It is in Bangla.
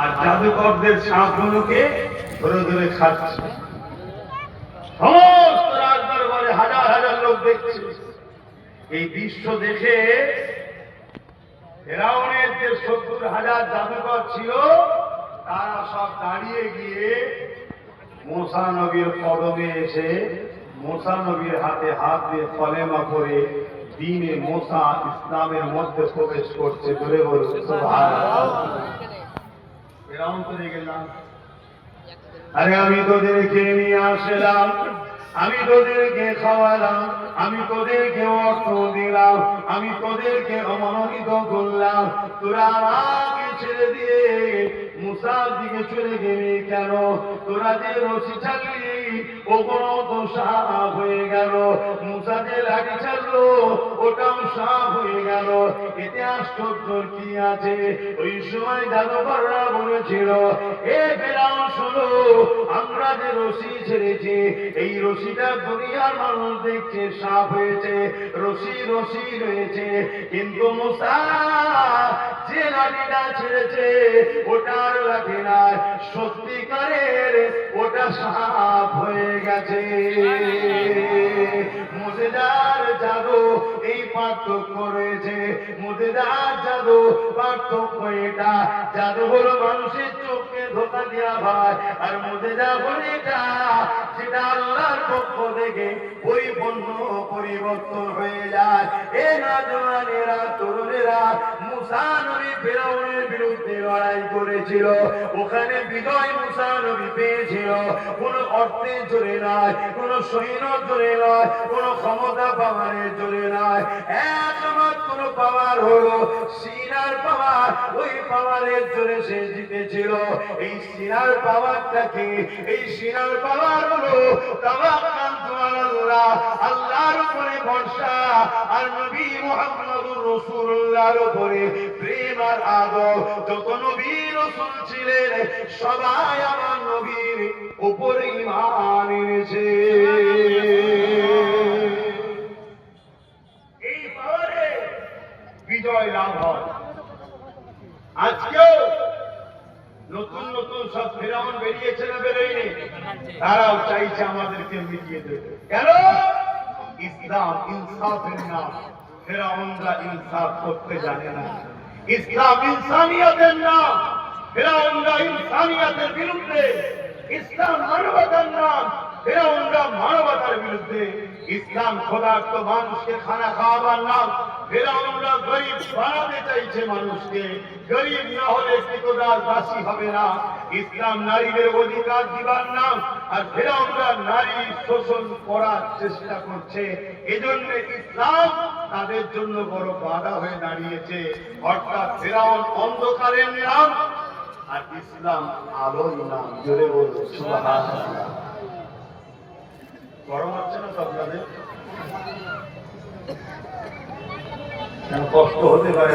আর জাদুকরদের সাপগুলোকে ধরে ধরে খাচ্ছে। সমস্ত রাজদরবারে হাজার হাজার লোক দেখছে। এই দৃশ্য দেখে ফেরাউনের যে ৭০,০০০ জাদুকর ছিল তারা সব দাঁড়িয়ে গিয়ে মুসা নবীর কদমে এসে মুসা নবীর হাতে হাত দিয়ে কলেমা করে দ্বীনে মুসা ইসলামের মধ্যে প্রবেশ করছে। ধরে বলুন সুবহানাল্লাহ। ফেরাউন চলে গেলাম, আরে আমি তোদেরকে নিয়ে আসলাম, আমি তোদেরকে খাওয়ালাম, আমি তোদেরকে অর্থ দিলাম, আমি তোদেরকে অমনোনীত করলাম, তোরা আমাকে ছেড়ে দিয়ে মুসার দিকে চলে গেলি কেন? তোরা যে রশি ছাড়লি ওগুলো তো সাপ হয়ে গেল, মুসা যে লাঠি ছাড়লো ওটাও সাপ হয়ে গেল। এতে আশ্চর্য কি আছে? ওই সময় জাদুকররা বলেছিল, এ ফেরাউন শোনো, আমরা যে রশি ছেড়েছি এই রশিটা দুনিয়ার মানুষ দেখছে সাপ হয়েছে, রশি রশি রয়েছে, কিন্তু মুসা যে লাঠিটা ছেড়েছে ওটার লাঠি নয়, সত্যিকারের ওটা সাপ হয়ে গেছে। মুজিজার জাদু এই পার্থক্য রয়েছে, মুজিজার জাদু পার্থক্য এটা। জাদু হলো মানুষের চোখকে ধোকা দেওয়া হয়, আর মুজিজা হলো এটা যেটা আল্লাহর পক্ষ থেকে পরিপূর্ণ পরিবর্তন হয়ে যায়। এ নওজওয়ানেরা, তরুণেরা, মুসা নবী ফেরাউনের বিরুদ্ধে লড়াই করেছিল, ওখানে বিজয় মুসা নবী পেয়েছিল। কোন অর্থের জোরে নয়, কোন সৈন্যর জোরে নয়, কোন ক্ষমতা পাওয়ারের জোরে নয়, একমাত্র পাওয়ার হলো সিনার পাওয়ার। ওই পাওয়ারের জোরে সে জিতেছিল। এই সিনার পাওয়ারটাকে, এই সিনার পাওয়ার হলো তাওয়াক্কালতু আলাল্লাহ, আল্লাহর উপরে ভরসা, আর নবী মুহাম্মদুর রাসূলুল্লাহর উপরে প্রেম আর আদর। যত নবী রাসূল ছিলেন সবাই আমার নবীর উপরে ঈমান এনেছে। এই পাওয়ারে বিজয় লাভ হয়। আজকেও নতুন নতুন সব ফেরাউন বেরিয়েছে না বেরোয়নি? তারাও চাইছে আমাদেরকে মিটিয়ে দেবে। কেন? ইসলাম ইনসাফের নাম। ফেরাউনরা ইনসাফ করতে জানে না। ইসলাম ইনসানিয়তের নাম। ফেরাউনরা ইনসানিয়তের বিরুদ্ধে। ইসলাম মানবতার নাম। ফেরাউনরা মানবতার বিরুদ্ধে। ইসলাম ক্ষুধার্ত মানুষকে খানা খাওয়াবার নাম। ফেরাউনরা গরিব বানাতে চাইছে মানুষকে। গরিব না হলে ঠিকাদার দাসী হবে না। ইসলাম নারীদের অধিকার দিবার নাম, আর ফেরাউনরা নারী শোষণ করার চেষ্টা করছে। এজন্য ইসলাম তাদের জন্য বড় বাধা হয়ে দাঁড়িয়েছে। অর্থাৎ ফেরাউন অন্ধকারের নাম, আর ইসলাম আলোর নাম। জোরে বলুন সুবহানাল্লাহ। গরম হচ্ছে না তো আপনাদের? কষ্ট হতে পারে।